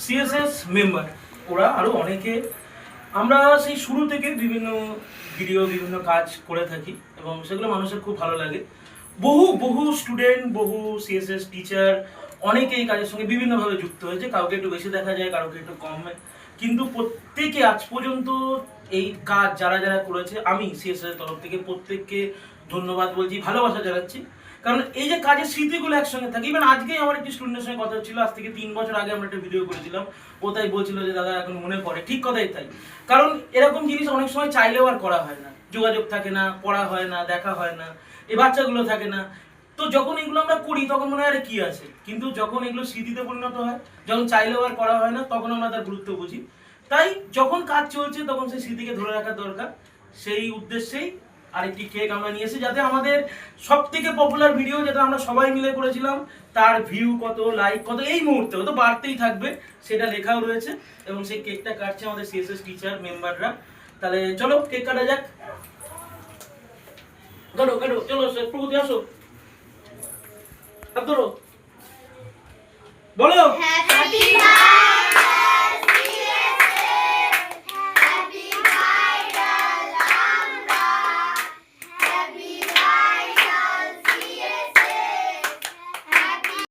CSS member, ওরা আরও অনেকে। আমরা সেই শুরু থেকে বিভিন্ন ভিডিও বিভিন্ন কাজ করে থাকি এবং সেগুলো মানুষের খুব ভালো লাগে। বহু বহু স্টুডেন্ট, বহু সিএসএস টিচার অনেকে এই কাজের সঙ্গে বিভিন্নভাবে যুক্ত হয়েছে, কাউকে একটু বেশি দেখা যায়, কাউকে একটু কম হয়, কিন্তু প্রত্যেকে আজ পর্যন্ত এই কাজ যারা যারা করেছে, আমি সিএসএস তরফ থেকে প্রত্যেককে ধন্যবাদ বলছি, ভালোবাসা জানাচ্ছি। কারণ এই যে কাজের স্মৃতিগুলো একসঙ্গে থাকে। ইভেন আজকেই আমার একটি স্টুডেন্টের সঙ্গে কথা হচ্ছিল, আজ থেকে 3 বছর আগে আমরা একটা ভিডিও করেছিলাম, ও তাই বলছিল যে দাদা এখন মনে পড়ে। ঠিক কথাই তাই, কারণ এরকম জিনিস অনেক সময় চাইলেও আর করা হয় না, যোগাযোগ থাকে না, পড়া হয় না, দেখা হয় না, এই বাচ্চাগুলো থাকে না। তো যখন এগুলো আমরা করি তখন মনে হয় আরে কি আছে, কিন্তু যখন এগুলো স্মৃতিতে পরিণত হয়, যখন চাইলেও আর করা হয় না, তখন আমরা তার গুরুত্ব বুঝি। তাই যখন কাজ চলছে তখন সেই স্মৃতিকে ধরে রাখা দরকার। সেই উদ্দেশ্যেই আরেকটি কেক আমরা নিয়ে এসেছি, যাতে আমাদের সব থেকে পপুলার ভিডিও যেটা আমরা সবাই মিলে করেছিলাম, তার ভিউ কত, লাইক কত এই মুহূর্তে তো বাড়তেই থাকবে, সেটা লেখাও রয়েছে। এবং সেই কেকটা কাটছে আমাদের সিএসএস টিচার মেম্বাররা। তাহলে চলো কেক কাটা যাক। কাটো কাটো, চলো প্রগতি আসো, হাত ধরো, বলো।